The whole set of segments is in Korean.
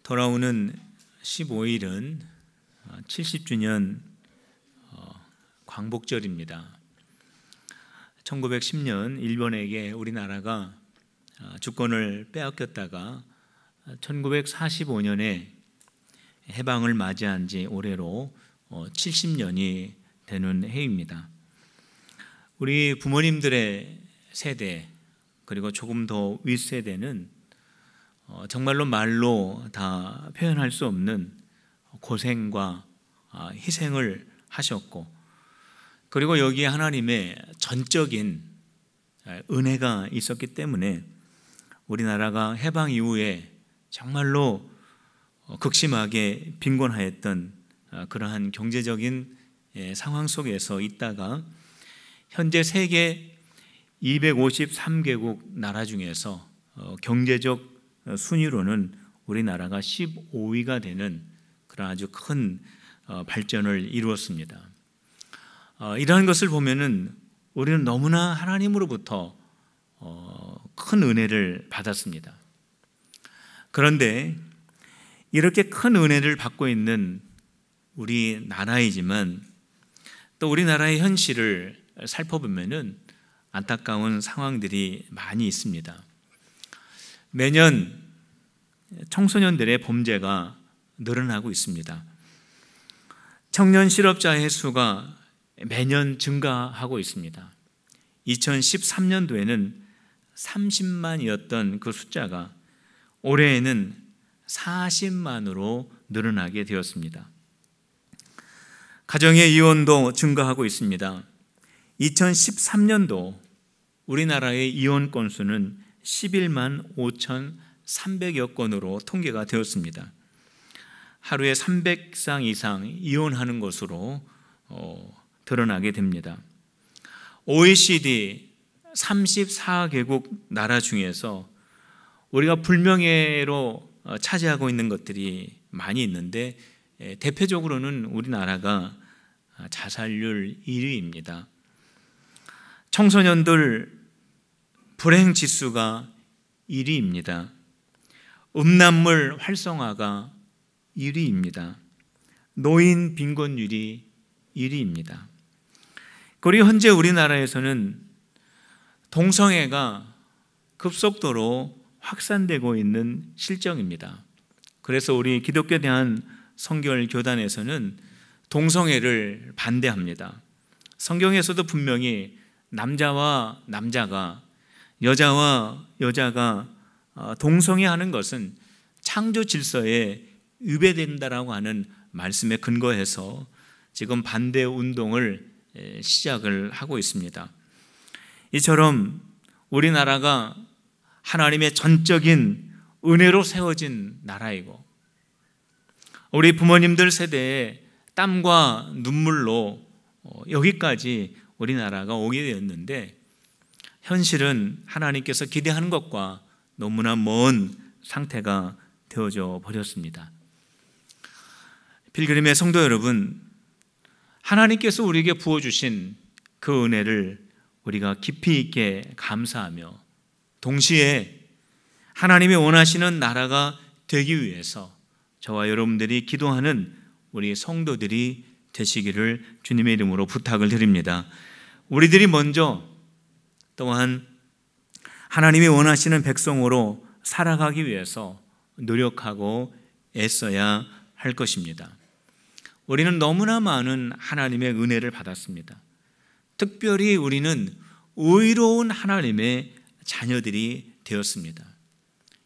돌아오는 15일은 70주년 광복절입니다. 1910년 일본에게 우리나라가 주권을 빼앗겼다가 1945년에 해방을 맞이한 지 올해로 70년이 되는 해입니다. 우리 부모님들의 세대 그리고 조금 더 윗세대는 정말로 말로 다 표현할 수 없는 고생과 희생을 하셨고, 그리고 여기에 하나님의 전적인 은혜가 있었기 때문에 우리나라가 해방 이후에 정말로 극심하게 빈곤하였던 그러한 경제적인 상황 속에서 있다가 현재 세계 253개국 나라 중에서 경제적 순위로는 우리나라가 15위가 되는 그런 아주 큰 발전을 이루었습니다. 이러한 것을 보면은 우리는 너무나 하나님으로부터 큰 은혜를 받았습니다. 그런데 이렇게 큰 은혜를 받고 있는 우리나라이지만 또 우리나라의 현실을 살펴보면은 안타까운 상황들이 많이 있습니다. 매년 청소년들의 범죄가 늘어나고 있습니다. 청년 실업자의 수가 매년 증가하고 있습니다. 2013년도에는 30만이었던 그 숫자가 올해에는 40만으로 늘어나게 되었습니다. 가정의 이혼도 증가하고 있습니다. 2013년도 우리나라의 이혼 건수는 11만 5,300여 건으로 통계가 되었습니다. 하루에 300상 이상 이혼하는 것으로 드러나게 됩니다. OECD 34개국 나라 중에서 우리가 불명예로 차지하고 있는 것들이 많이 있는데 대표적으로는 우리나라가 자살률 1위입니다. 청소년들 불행 지수가 1위입니다. 음란물 활성화가 1위입니다. 노인 빈곤율이 1위입니다. 그리고 현재 우리나라에서는 동성애가 급속도로 확산되고 있는 실정입니다. 그래서 우리 기독교에 대한 성결교단에서는 동성애를 반대합니다. 성경에서도 분명히 남자와 남자가, 여자와 여자가 동성애하는 것은 창조 질서에 위배된다라고 하는 말씀에 근거해서 지금 반대 운동을 시작을 하고 있습니다. 이처럼 우리나라가 하나님의 전적인 은혜로 세워진 나라이고 우리 부모님들 세대의 땀과 눈물로 여기까지 우리나라가 오게 되었는데 현실은 하나님께서 기대하는 것과 너무나 먼 상태가 되어져 버렸습니다. 필그림의 성도 여러분, 하나님께서 우리에게 부어주신 그 은혜를 우리가 깊이 있게 감사하며 동시에 하나님이 원하시는 나라가 되기 위해서 저와 여러분들이 기도하는 우리 성도들이 되시기를 주님의 이름으로 부탁을 드립니다. 우리들이 먼저 또한 하나님이 원하시는 백성으로 살아가기 위해서 노력하고 애써야 할 것입니다. 우리는 너무나 많은 하나님의 은혜를 받았습니다. 특별히 우리는 의로운 하나님의 자녀들이 되었습니다.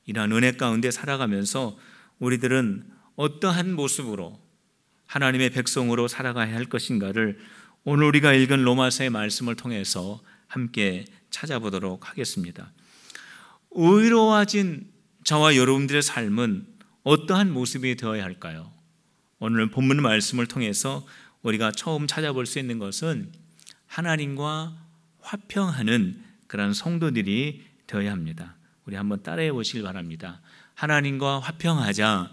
이러한 은혜 가운데 살아가면서 우리들은 어떠한 모습으로 하나님의 백성으로 살아가야 할 것인가를 오늘 우리가 읽은 로마서의 말씀을 통해서 함께 찾아보도록 하겠습니다. 의로워진 저와 여러분들의 삶은 어떠한 모습이 되어야 할까요? 오늘 본문 말씀을 통해서 우리가 처음 찾아볼 수 있는 것은 하나님과 화평하는 그런 성도들이 되어야 합니다. 우리 한번 따라해 보시길 바랍니다. 하나님과 화평하자.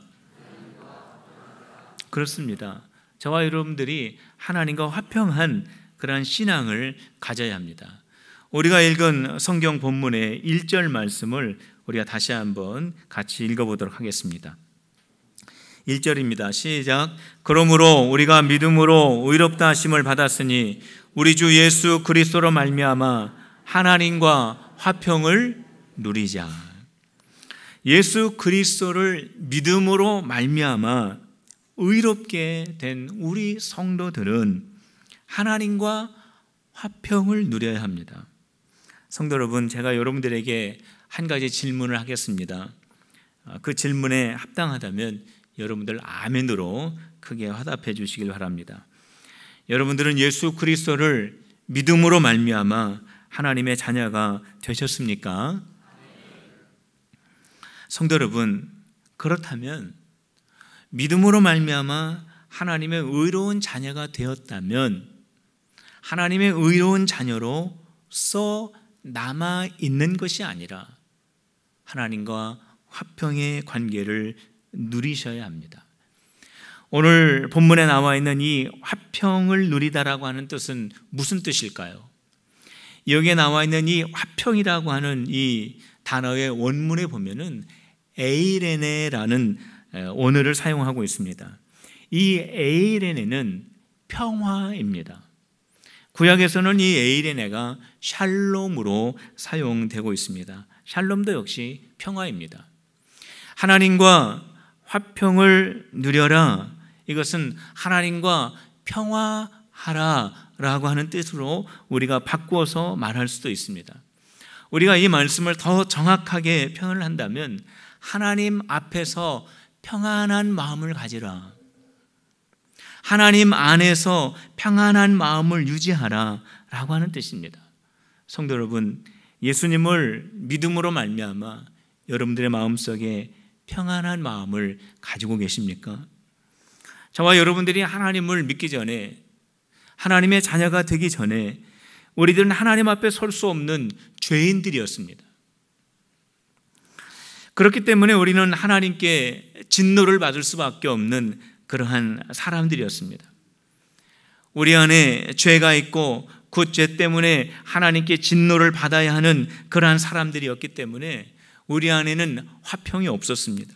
그렇습니다. 저와 여러분들이 하나님과 화평한 그런 신앙을 가져야 합니다. 우리가 읽은 성경 본문의 1절 말씀을 우리가 다시 한번 같이 읽어보도록 하겠습니다. 1절입니다. 시작. 그러므로 우리가 믿음으로 의롭다 하심을 받았으니 우리 주 예수 그리스도로 말미암아 하나님과 화평을 누리자. 예수 그리스도를 믿음으로 말미암아 의롭게 된 우리 성도들은 하나님과 화평을 누려야 합니다. 성도 여러분, 제가 여러분들에게 한 가지 질문을 하겠습니다. 그 질문에 합당하다면 여러분들 아멘으로 크게 화답해 주시길 바랍니다. 여러분들은 예수 그리스도를 믿음으로 말미암아 하나님의 자녀가 되셨습니까? 성도 여러분, 그렇다면 믿음으로 말미암아 하나님의 의로운 자녀가 되었다면 하나님의 의로운 자녀로서 남아 있는 것이 아니라 하나님과 화평의 관계를 누리셔야 합니다. 오늘 본문에 나와 있는 이 화평을 누리다라고 하는 뜻은 무슨 뜻일까요? 여기에 나와 있는 이 화평이라고 하는 이 단어의 원문에 보면은 에이레네라는 언어를 사용하고 있습니다. 이 에이레네는 평화입니다. 구약에서는 이 에이레네가 샬롬으로 사용되고 있습니다. 샬롬도 역시 평화입니다. 하나님과 화평을 누려라. 이것은 하나님과 평화하라라고 하는 뜻으로 우리가 바꾸어서 말할 수도 있습니다. 우리가 이 말씀을 더 정확하게 표현을 한다면 하나님 앞에서 평안한 마음을 가지라. 하나님 안에서 평안한 마음을 유지하라 라고 하는 뜻입니다. 성도 여러분, 예수님을 믿음으로 말미암아 여러분들의 마음속에 평안한 마음을 가지고 계십니까? 저와 여러분들이 하나님을 믿기 전에, 하나님의 자녀가 되기 전에 우리들은 하나님 앞에 설 수 없는 죄인들이었습니다. 그렇기 때문에 우리는 하나님께 진노를 받을 수밖에 없는 그러한 사람들이었습니다. 우리 안에 죄가 있고 그 죄 때문에 하나님께 진노를 받아야 하는 그러한 사람들이었기 때문에 우리 안에는 화평이 없었습니다.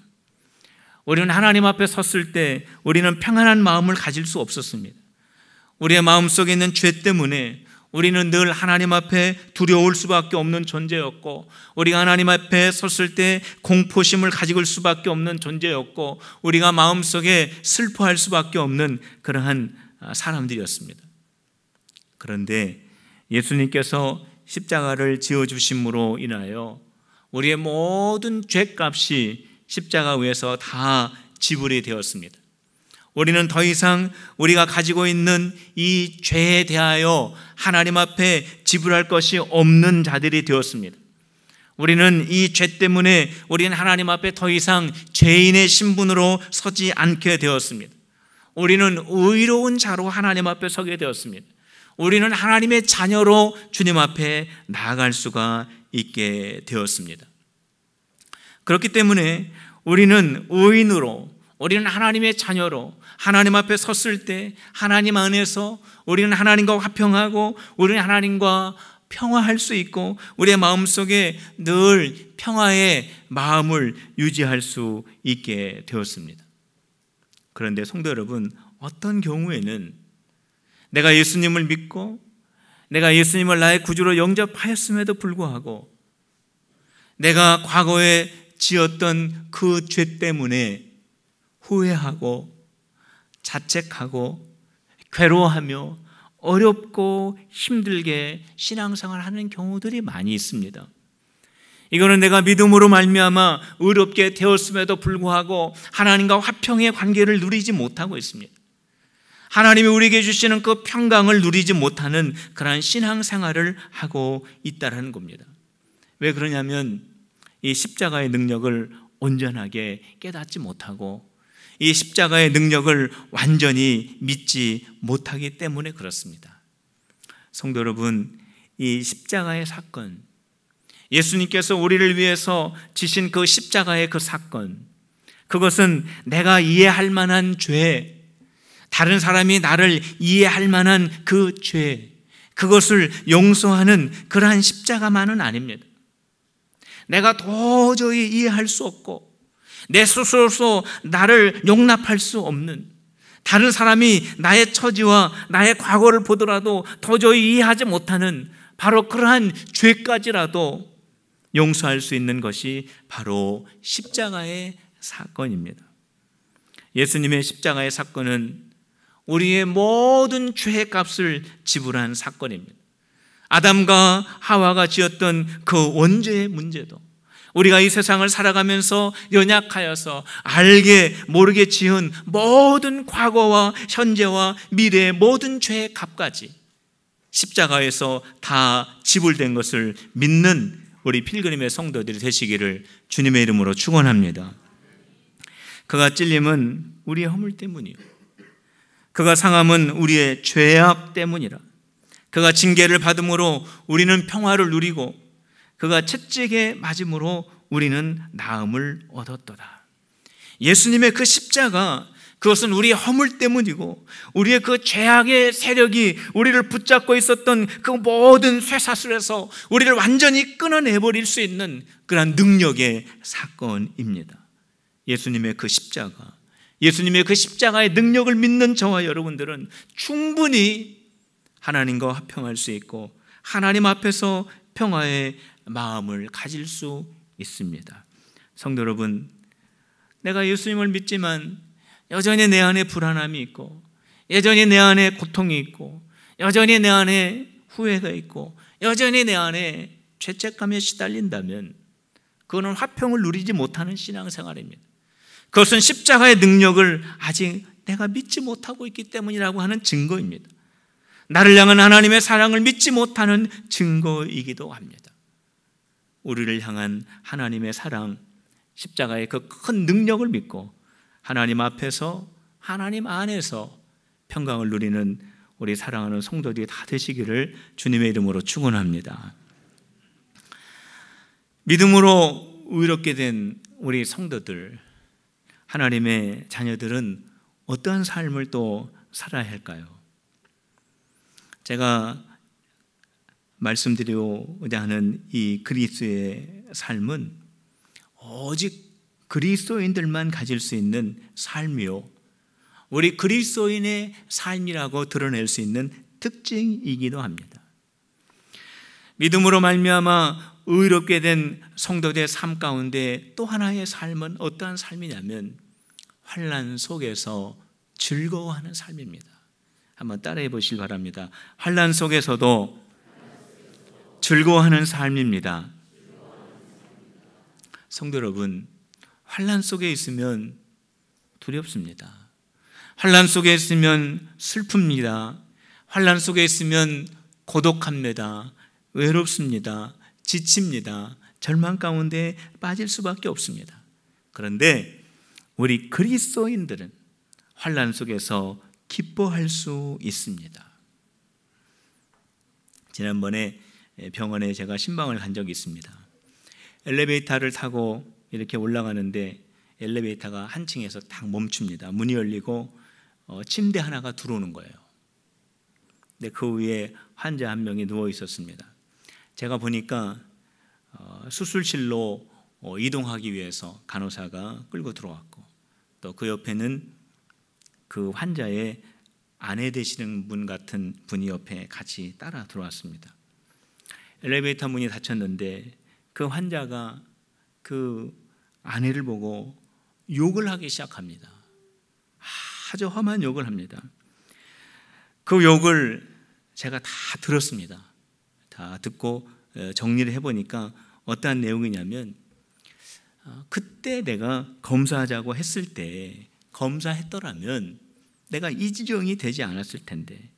우리는 하나님 앞에 섰을 때 우리는 평안한 마음을 가질 수 없었습니다. 우리의 마음속에 있는 죄 때문에 우리는 늘 하나님 앞에 두려울 수밖에 없는 존재였고, 우리가 하나님 앞에 섰을 때 공포심을 가지고 올 수밖에 없는 존재였고, 우리가 마음속에 슬퍼할 수밖에 없는 그러한 사람들이었습니다. 그런데 예수님께서 십자가를 지어주심으로 인하여 우리의 모든 죄값이 십자가 위에서 다 지불이 되었습니다. 우리는 더 이상 우리가 가지고 있는 이 죄에 대하여 하나님 앞에 지불할 것이 없는 자들이 되었습니다. 우리는 이 죄 때문에 우리는 하나님 앞에 더 이상 죄인의 신분으로 서지 않게 되었습니다. 우리는 의로운 자로 하나님 앞에 서게 되었습니다. 우리는 하나님의 자녀로 주님 앞에 나아갈 수가 있게 되었습니다. 그렇기 때문에 우리는 의인으로, 우리는 하나님의 자녀로 하나님 앞에 섰을 때 하나님 안에서 우리는 하나님과 화평하고 우리는 하나님과 평화할 수 있고 우리의 마음속에 늘 평화의 마음을 유지할 수 있게 되었습니다. 그런데 성도 여러분, 어떤 경우에는 내가 예수님을 믿고 내가 예수님을 나의 구주로 영접하였음에도 불구하고 내가 과거에 지었던 그 죄 때문에 후회하고 자책하고 괴로워하며 어렵고 힘들게 신앙생활을 하는 경우들이 많이 있습니다. 이거는 내가 믿음으로 말미암아 의롭게 되었음에도 불구하고 하나님과 화평의 관계를 누리지 못하고 있습니다. 하나님이 우리에게 주시는 그 평강을 누리지 못하는 그러한 신앙생활을 하고 있다는 겁니다. 왜 그러냐면 이 십자가의 능력을 온전하게 깨닫지 못하고 이 십자가의 능력을 완전히 믿지 못하기 때문에 그렇습니다. 성도 여러분, 이 십자가의 사건, 예수님께서 우리를 위해서 지신 그 십자가의 그 사건, 그것은 내가 이해할 만한 죄, 다른 사람이 나를 이해할 만한 그 죄, 그것을 용서하는 그러한 십자가만은 아닙니다. 내가 도저히 이해할 수 없고 내 스스로서 나를 용납할 수 없는, 다른 사람이 나의 처지와 나의 과거를 보더라도 도저히 이해하지 못하는 바로 그러한 죄까지라도 용서할 수 있는 것이 바로 십자가의 사건입니다. 예수님의 십자가의 사건은 우리의 모든 죄의 값을 지불한 사건입니다. 아담과 하와가 지었던 그 원죄의 문제도, 우리가 이 세상을 살아가면서 연약하여서 알게 모르게 지은 모든 과거와 현재와 미래의 모든 죄의 값까지 십자가에서 다 지불된 것을 믿는 우리 필그림의 성도들이 되시기를 주님의 이름으로 축원합니다. 그가 찔림은 우리의 허물 때문이요, 그가 상함은 우리의 죄악 때문이라. 그가 징계를 받음으로 우리는 평화를 누리고 그가 채찍에 맞음으로 우리는 나음을 얻었도다. 예수님의 그 십자가, 그것은 우리의 허물 때문이고 우리의 그 죄악의 세력이 우리를 붙잡고 있었던 그 모든 쇠사슬에서 우리를 완전히 끊어내버릴 수 있는 그런 능력의 사건입니다. 예수님의 그 십자가, 예수님의 그 십자가의 능력을 믿는 저와 여러분들은 충분히 하나님과 화평할 수 있고 하나님 앞에서 평화의 마음을 가질 수 있습니다. 성도 여러분, 내가 예수님을 믿지만 여전히 내 안에 불안함이 있고 여전히 내 안에 고통이 있고 여전히 내 안에 후회가 있고 여전히 내 안에 죄책감에 시달린다면 그거는 화평을 누리지 못하는 신앙생활입니다. 그것은 십자가의 능력을 아직 내가 믿지 못하고 있기 때문이라고 하는 증거입니다. 나를 향한 하나님의 사랑을 믿지 못하는 증거이기도 합니다. 우리를 향한 하나님의 사랑, 십자가의 그 큰 능력을 믿고 하나님 앞에서, 하나님 안에서 평강을 누리는 우리 사랑하는 성도들이 다 되시기를 주님의 이름으로 축원합니다. 믿음으로 의롭게 된 우리 성도들, 하나님의 자녀들은 어떠한 삶을 또 살아야 할까요? 제가 말씀드리고자 하는 이 그리스도의 삶은 오직 그리스도인들만 가질 수 있는 삶이요, 우리 그리스도인의 삶이라고 드러낼 수 있는 특징이기도 합니다. 믿음으로 말미암아 의롭게 된 성도들의 삶 가운데 또 하나의 삶은 어떠한 삶이냐면 환난 속에서 즐거워하는 삶입니다. 한번 따라해 보시기 바랍니다. 환난 속에서도 즐거워하는 삶입니다. 성도 여러분, 환난 속에 있으면 두렵습니다. 환난 속에 있으면 슬픕니다. 환난 속에 있으면 고독합니다. 외롭습니다. 지칩니다. 절망 가운데 빠질 수밖에 없습니다. 그런데 우리 그리스도인들은 환난 속에서 기뻐할 수 있습니다. 지난번에 병원에 제가 신방을 간 적이 있습니다. 엘리베이터를 타고 이렇게 올라가는데 엘리베이터가 한 층에서 딱 멈춥니다. 문이 열리고 침대 하나가 들어오는 거예요. 근데 그 위에 환자 한 명이 누워 있었습니다. 제가 보니까 수술실로 이동하기 위해서 간호사가 끌고 들어왔고, 또 그 옆에는 그 환자의 아내 되시는 분 같은 분이 옆에 같이 따라 들어왔습니다. 엘리베이터 문이 닫혔는데 그 환자가 그 아내를 보고 욕을 하기 시작합니다. 아주 험한 욕을 합니다. 그 욕을 제가 다 들었습니다. 다 듣고 정리를 해보니까 어떠한 내용이냐면, 그때 내가 검사하자고 했을 때 검사했더라면 내가 이 지경이 되지 않았을 텐데,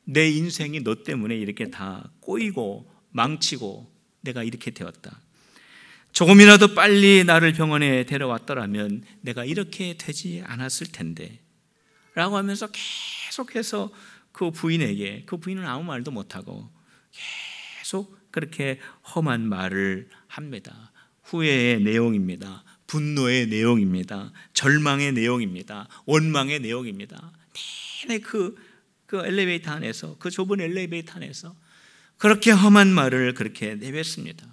내 인생이 너 때문에 이렇게 다 꼬이고 망치고 내가 이렇게 되었다. 조금이라도 빨리 나를 병원에 데려왔더라면 내가 이렇게 되지 않았을 텐데 라고 하면서 계속해서 그 부인에게, 그 부인은 아무 말도 못하고 계속 그렇게 험한 말을 합니다. 후회의 내용입니다. 분노의 내용입니다. 절망의 내용입니다. 원망의 내용입니다. 내내 그 엘리베이터 안에서, 그 좁은 엘리베이터 안에서 그렇게 험한 말을 그렇게 내뱉습니다.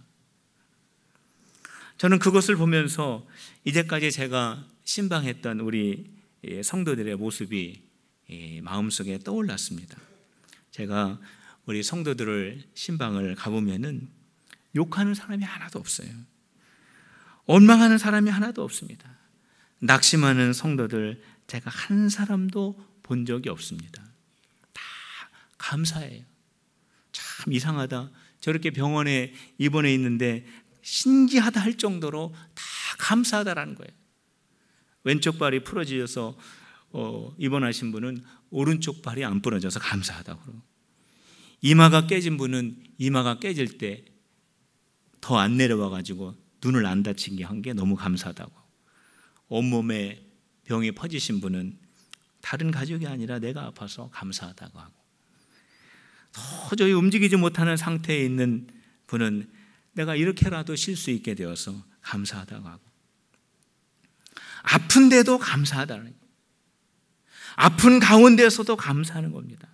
저는 그것을 보면서 이제까지 제가 신방했던 우리 성도들의 모습이 마음속에 떠올랐습니다. 제가 우리 성도들을 신방을 가보면은 욕하는 사람이 하나도 없어요. 원망하는 사람이 하나도 없습니다. 낙심하는 성도들 제가 한 사람도 본 적이 없습니다. 다 감사해요. 참 이상하다. 저렇게 병원에 입원해 있는데 신기하다 할 정도로 다 감사하다라는 거예요. 왼쪽 발이 부러져서 입원하신 분은 오른쪽 발이 안 부러져서 감사하다고 그러고, 이마가 깨진 분은 이마가 깨질 때 더 안 내려와가지고 눈을 안 다치게 한 게 너무 감사하다고, 온몸에 병이 퍼지신 분은 다른 가족이 아니라 내가 아파서 감사하다고 하고, 도저히 움직이지 못하는 상태에 있는 분은 내가 이렇게라도 쉴 수 있게 되어서 감사하다고 하고, 아픈데도 감사하다는 거예요. 아픈 가운데서도 감사하는 겁니다.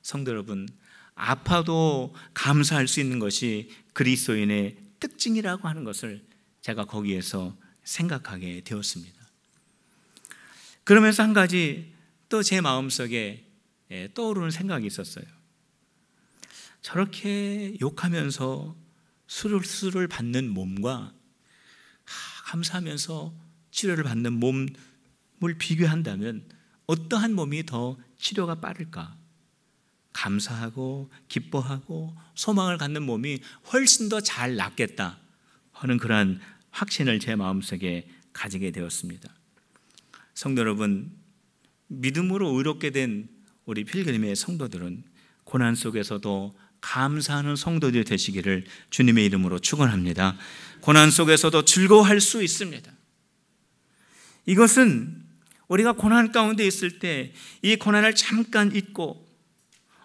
성도 여러분, 아파도 감사할 수 있는 것이 그리스도인의 특징이라고 하는 것을 제가 거기에서 생각하게 되었습니다. 그러면서 한 가지 또 제 마음속에 떠오르는 생각이 있었어요. 저렇게 욕하면서 수술을 받는 몸과 감사하면서 치료를 받는 몸을 비교한다면 어떠한 몸이 더 치료가 빠를까? 감사하고 기뻐하고 소망을 갖는 몸이 훨씬 더 잘 낫겠다 하는 그러한 확신을 제 마음속에 가지게 되었습니다. 성도 여러분, 믿음으로 의롭게 된 우리 필그림의 성도들은 고난 속에서도 감사하는 성도들이 되시기를 주님의 이름으로 축원합니다. 고난 속에서도 즐거워할 수 있습니다. 이것은 우리가 고난 가운데 있을 때 이 고난을 잠깐 잊고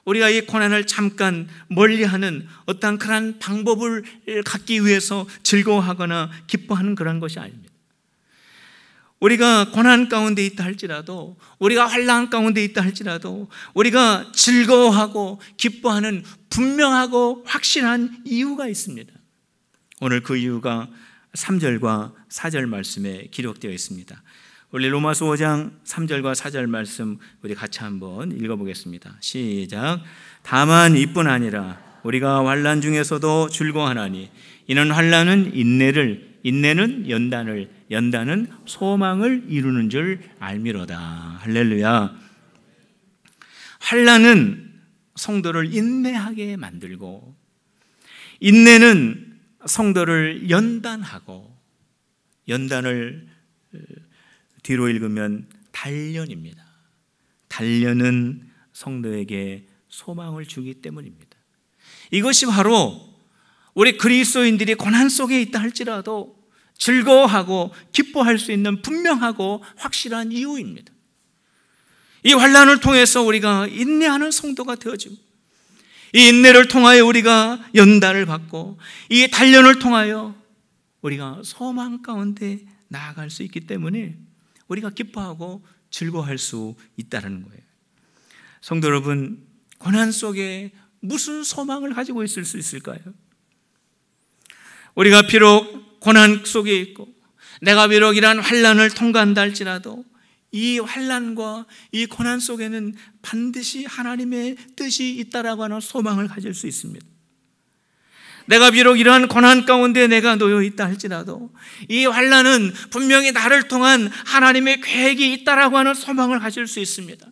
우리가 이 고난을 잠깐 멀리하는 어떤 그런 방법을 갖기 위해서 즐거워하거나 기뻐하는 그런 것이 아닙니다. 우리가 고난 가운데 있다 할지라도, 우리가 환난 가운데 있다 할지라도 우리가 즐거워하고 기뻐하는 분명하고 확실한 이유가 있습니다. 오늘 그 이유가 3절과 4절 말씀에 기록되어 있습니다. 우리 로마서 5장 3절과 4절 말씀 우리 같이 한번 읽어보겠습니다. 시작. 다만 이뿐 아니라 우리가 환난 중에서도 즐거워하나니 이는 환난은 인내를, 인내는 연단을, 연단은 소망을 이루는 줄 알미로다. 할렐루야. 환난은 성도를 인내하게 만들고, 인내는 성도를 연단하고, 연단을 뒤로 읽으면 단련입니다. 단련은 성도에게 소망을 주기 때문입니다. 이것이 바로 우리 그리스도인들이 고난 속에 있다 할지라도 즐거워하고 기뻐할 수 있는 분명하고 확실한 이유입니다. 이 환난을 통해서 우리가 인내하는 성도가 되어지고, 이 인내를 통하여 우리가 연단을 받고, 이 단련을 통하여 우리가 소망 가운데 나아갈 수 있기 때문에 우리가 기뻐하고 즐거워할 수 있다는 거예요. 성도 여러분, 고난 속에 무슨 소망을 가지고 있을 수 있을까요? 우리가 비록 고난 속에 있고 내가 비록 이러한 환난을 통과한다 할지라도 이 환난과 이 고난 속에는 반드시 하나님의 뜻이 있다라고 하는 소망을 가질 수 있습니다. 내가 비록 이러한 고난 가운데 내가 놓여 있다 할지라도 이 환난은 분명히 나를 통한 하나님의 계획이 있다라고 하는 소망을 가질 수 있습니다.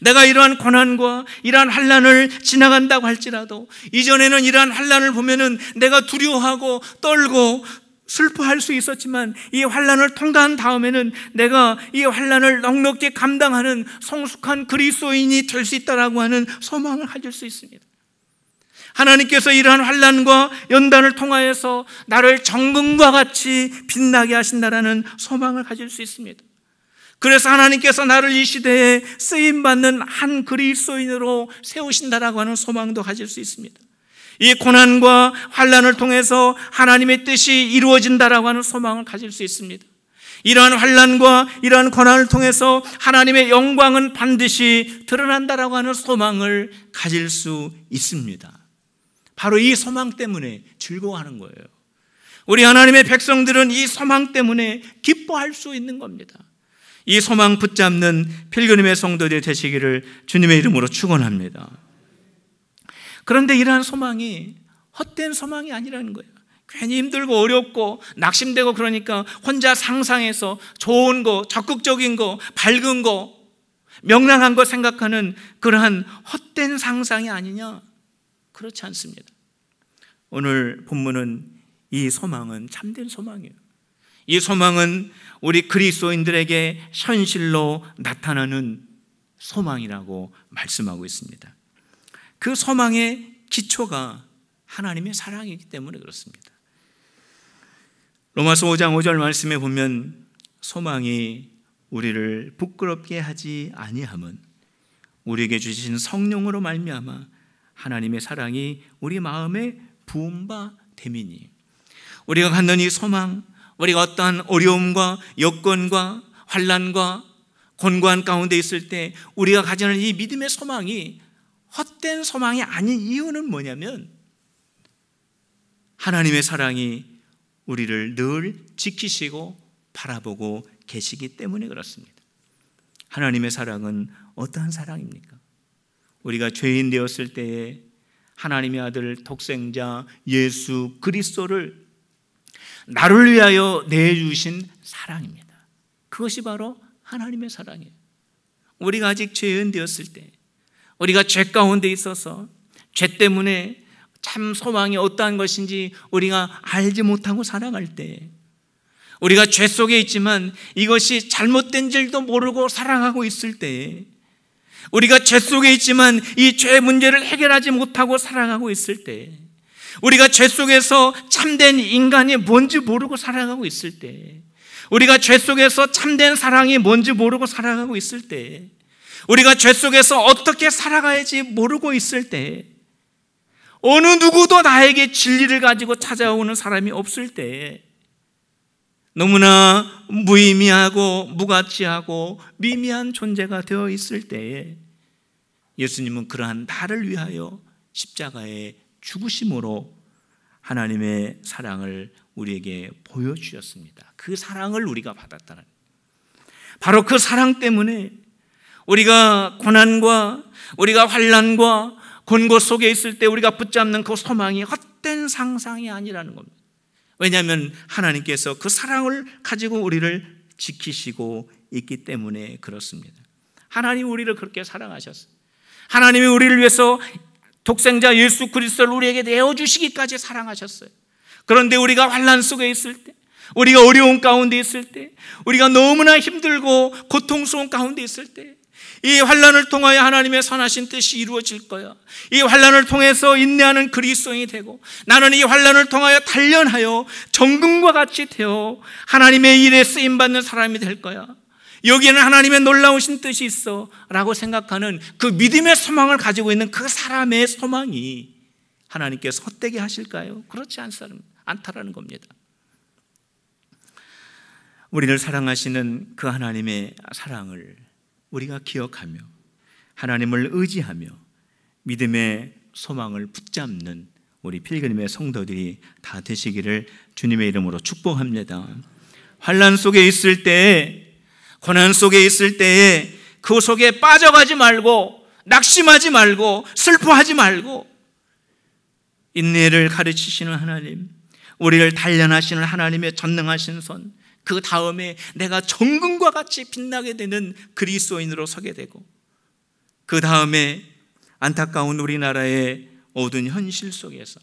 내가 이러한 고난과 이러한 환난을 지나간다고 할지라도 이전에는 이러한 환난을 보면은 내가 두려워하고 떨고 슬퍼할 수 있었지만 이 환난을 통과한 다음에는 내가 이 환난을 넉넉히 감당하는 성숙한 그리스도인이 될 수 있다라고 하는 소망을 가질 수 있습니다. 하나님께서 이러한 환난과 연단을 통하여서 나를 정금과 같이 빛나게 하신다라는 소망을 가질 수 있습니다. 그래서 하나님께서 나를 이 시대에 쓰임받는 한 그리스도인으로 세우신다라고 하는 소망도 가질 수 있습니다. 이 고난과 환난을 통해서 하나님의 뜻이 이루어진다라고 하는 소망을 가질 수 있습니다. 이러한 환난과 이러한 고난을 통해서 하나님의 영광은 반드시 드러난다라고 하는 소망을 가질 수 있습니다. 바로 이 소망 때문에 즐거워하는 거예요. 우리 하나님의 백성들은 이 소망 때문에 기뻐할 수 있는 겁니다. 이 소망 붙잡는 필그림의 성도들이 되시기를 주님의 이름으로 축원합니다. 그런데 이러한 소망이 헛된 소망이 아니라는 거예요. 괜히 힘들고 어렵고 낙심되고 그러니까 혼자 상상해서 좋은 거, 적극적인 거, 밝은 거, 명랑한 거 생각하는 그러한 헛된 상상이 아니냐? 그렇지 않습니다. 오늘 본문은 이 소망은 참된 소망이에요. 이 소망은 우리 그리스도인들에게 현실로 나타나는 소망이라고 말씀하고 있습니다. 그 소망의 기초가 하나님의 사랑이기 때문에 그렇습니다. 로마서 5장 5절 말씀에 보면 소망이 우리를 부끄럽게 하지 아니함은 우리에게 주신 성령으로 말미암아 하나님의 사랑이 우리 마음에 부은 바 됨이니. 우리가 갖는 이 소망, 우리가 어떠한 어려움과 여건과 환난과 곤고한 가운데 있을 때 우리가 가지는 이 믿음의 소망이 헛된 소망이 아닌 이유는 뭐냐면 하나님의 사랑이 우리를 늘 지키시고 바라보고 계시기 때문에 그렇습니다. 하나님의 사랑은 어떠한 사랑입니까? 우리가 죄인 되었을 때에 하나님의 아들 독생자 예수 그리스도를 나를 위하여 내주신 사랑입니다. 그것이 바로 하나님의 사랑이에요. 우리가 아직 죄인 되었을 때, 우리가 죄 가운데 있어서 죄 때문에 참 소망이 어떠한 것인지 우리가 알지 못하고 살아갈 때, 우리가 죄 속에 있지만 이것이 잘못된 줄도 모르고 살아가고 있을 때, 우리가 죄 속에 있지만 이 죄 문제를 해결하지 못하고 살아가고 있을 때, 우리가 죄 속에서 참된 인간이 뭔지 모르고 살아가고 있을 때, 우리가 죄 속에서 참된 사랑이 뭔지 모르고 살아가고 있을 때, 우리가 죄 속에서 어떻게 살아가야지 모르고 있을 때, 어느 누구도 나에게 진리를 가지고 찾아오는 사람이 없을 때, 너무나 무의미하고 무가치하고 미미한 존재가 되어 있을 때에 예수님은 그러한 나를 위하여 십자가에 죽으심으로 하나님의 사랑을 우리에게 보여주셨습니다. 그 사랑을 우리가 받았다는, 바로 그 사랑 때문에 우리가 고난과 우리가 환난과 곤고 속에 있을 때 우리가 붙잡는 그 소망이 헛된 상상이 아니라는 겁니다. 왜냐하면 하나님께서 그 사랑을 가지고 우리를 지키시고 있기 때문에 그렇습니다. 하나님이 우리를 그렇게 사랑하셨어요. 하나님이 우리를 위해서 독생자 예수 그리스도를 우리에게 내어주시기까지 사랑하셨어요. 그런데 우리가 환난 속에 있을 때, 우리가 어려운 가운데 있을 때, 우리가 너무나 힘들고 고통스러운 가운데 있을 때, 이 환난을 통하여 하나님의 선하신 뜻이 이루어질 거야. 이 환난을 통해서 인내하는 그리스도인이 되고, 나는 이 환난을 통하여 단련하여 정금과 같이 되어 하나님의 일에 쓰임받는 사람이 될 거야. 여기에는 하나님의 놀라우신 뜻이 있어 라고 생각하는 그 믿음의 소망을 가지고 있는 그 사람의 소망이 하나님께서 헛되게 하실까요? 그렇지 않다라는 겁니다. 우리를 사랑하시는 그 하나님의 사랑을 우리가 기억하며 하나님을 의지하며 믿음의 소망을 붙잡는 우리 필그림의 성도들이 다 되시기를 주님의 이름으로 축복합니다. 환난 속에 있을 때에, 고난 속에 있을 때에 그 속에 빠져가지 말고, 낙심하지 말고, 슬퍼하지 말고, 인내를 가르치시는 하나님, 우리를 단련하시는 하나님의 전능하신 손, 그 다음에 내가 정금과 같이 빛나게 되는 그리스도인으로 서게 되고, 그 다음에 안타까운 우리나라의 어두운 현실 속에서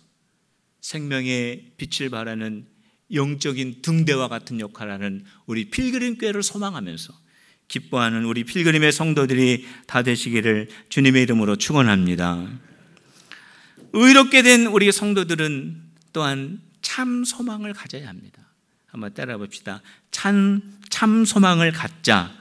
생명의 빛을 발하는 영적인 등대와 같은 역할을 하는 우리 필그림 교회를 소망하면서 기뻐하는 우리 필그림의 성도들이 다 되시기를 주님의 이름으로 축원합니다. 의롭게 된 우리 성도들은 또한 참 소망을 가져야 합니다. 한번 따라 봅시다. 참 소망을 갖자.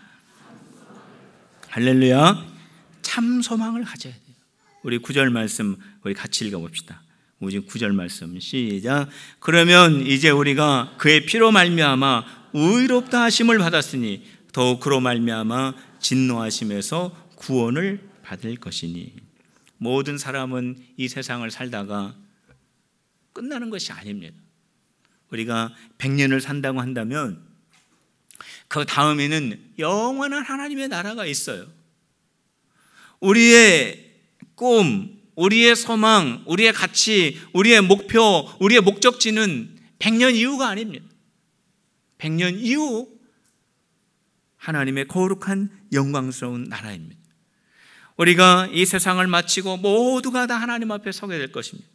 할렐루야. 참 소망을 가져야 돼요. 우리 9절 말씀 우리 같이 읽어봅시다. 우리 9절 말씀 시작. 그러면 이제 우리가 그의 피로 말미암아 의롭다 하심을 받았으니 더욱 그로 말미암아 진노하심에서 구원을 받을 것이니. 모든 사람은 이 세상을 살다가 끝나는 것이 아닙니다. 우리가 100년을 산다고 한다면 그 다음에는 영원한 하나님의 나라가 있어요. 우리의 꿈, 우리의 소망, 우리의 가치, 우리의 목표, 우리의 목적지는 100년 이후가 아닙니다. 100년 이후 하나님의 거룩한 영광스러운 나라입니다. 우리가 이 세상을 마치고 모두가 다 하나님 앞에 서게 될 것입니다.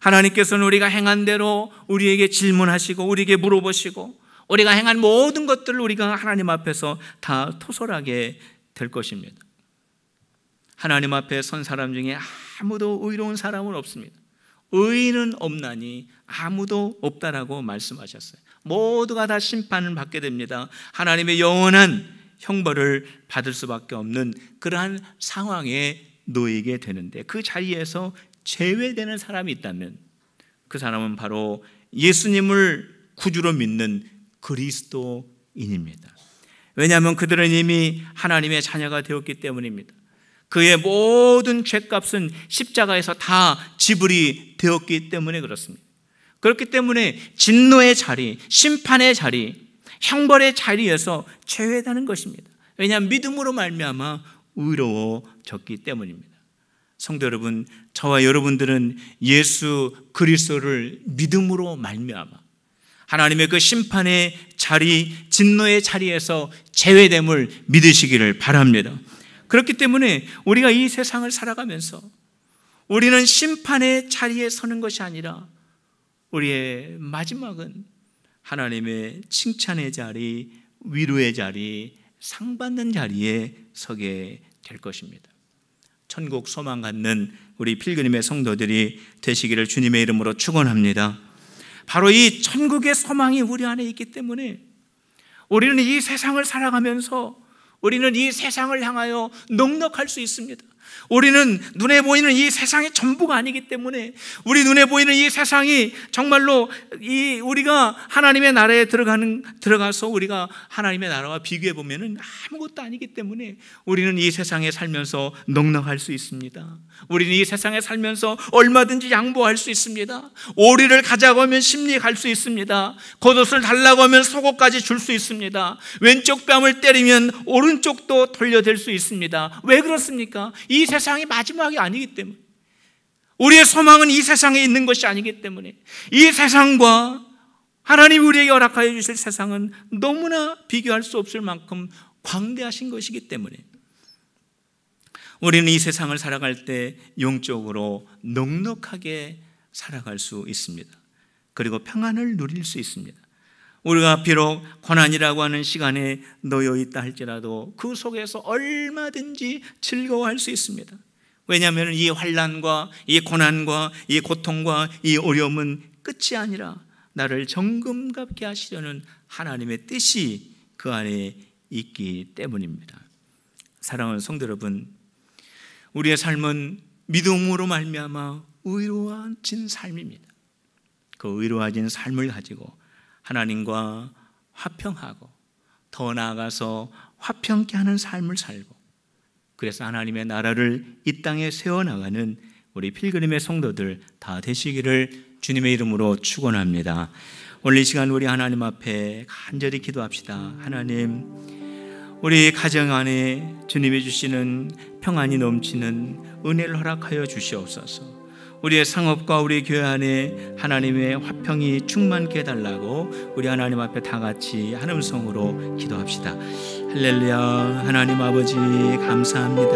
하나님께서는 우리가 행한 대로 우리에게 질문하시고 우리에게 물어보시고 우리가 행한 모든 것들을 우리가 하나님 앞에서 다 토설하게 될 것입니다. 하나님 앞에 선 사람 중에 아무도 의로운 사람은 없습니다. 의인은 없나니 아무도 없다라고 말씀하셨어요. 모두가 다 심판을 받게 됩니다. 하나님의 영원한 형벌을 받을 수밖에 없는 그러한 상황에 놓이게 되는데, 그 자리에서 제외되는 사람이 있다면 그 사람은 바로 예수님을 구주로 믿는 그리스도인입니다. 왜냐하면 그들은 이미 하나님의 자녀가 되었기 때문입니다. 그의 모든 죄값은 십자가에서 다 지불이 되었기 때문에 그렇습니다. 그렇기 때문에 진노의 자리, 심판의 자리, 형벌의 자리에서 제외되는 것입니다. 왜냐하면 믿음으로 말미암아 의로워졌기 때문입니다. 성도 여러분, 저와 여러분들은 예수 그리스도를 믿음으로 말미암아 하나님의 그 심판의 자리, 진노의 자리에서 제외됨을 믿으시기를 바랍니다. 그렇기 때문에 우리가 이 세상을 살아가면서 우리는 심판의 자리에 서는 것이 아니라 우리의 마지막은 하나님의 칭찬의 자리, 위로의 자리, 상 받는 자리에 서게 될 것입니다. 천국 소망 갖는 우리 필그림의 성도들이 되시기를 주님의 이름으로 축원합니다. 바로 이 천국의 소망이 우리 안에 있기 때문에 우리는 이 세상을 살아가면서 우리는 이 세상을 향하여 넉넉할 수 있습니다. 우리는 눈에 보이는 이 세상이 전부가 아니기 때문에, 우리 눈에 보이는 이 세상이 정말로 우리가 하나님의 나라에 들어가서 우리가 하나님의 나라와 비교해 보면은 아무것도 아니기 때문에 우리는 이 세상에 살면서 넉넉할 수 있습니다. 우리는 이 세상에 살면서 얼마든지 양보할 수 있습니다. 오리를 가자고 하면 심리 갈 수 있습니다. 겉옷을 달라고 하면 속옷까지 줄 수 있습니다. 왼쪽 뺨을 때리면 오른쪽도 돌려댈 수 있습니다. 왜 그렇습니까? 이 세상이 마지막이 아니기 때문에, 우리의 소망은 이 세상에 있는 것이 아니기 때문에, 이 세상과 하나님이 우리에게 허락하여 주실 세상은 너무나 비교할 수 없을 만큼 광대하신 것이기 때문에 우리는 이 세상을 살아갈 때 영적으로 넉넉하게 살아갈 수 있습니다. 그리고 평안을 누릴 수 있습니다. 우리가 비록 고난이라고 하는 시간에 놓여 있다 할지라도 그 속에서 얼마든지 즐거워할 수 있습니다. 왜냐하면 이 환난과 이 고난과 이 고통과 이 어려움은 끝이 아니라 나를 정금갚게 하시려는 하나님의 뜻이 그 안에 있기 때문입니다. 사랑하는 성도 여러분, 우리의 삶은 믿음으로 말미암아 의로워진 삶입니다. 그 의로워진 삶을 가지고 하나님과 화평하고 더 나아가서 화평케 하는 삶을 살고, 그래서 하나님의 나라를 이 땅에 세워나가는 우리 필그림의 성도들 다 되시기를 주님의 이름으로 축원합니다. 오늘 이 시간 우리 하나님 앞에 간절히 기도합시다. 하나님, 우리 가정 안에 주님이 주시는 평안이 넘치는 은혜를 허락하여 주시옵소서. 우리의 상업과 우리 교회 안에 하나님의 화평이 충만케 해달라고 우리 하나님 앞에 다 같이 한 음성으로 기도합시다. 할렐루야. 하나님 아버지 감사합니다.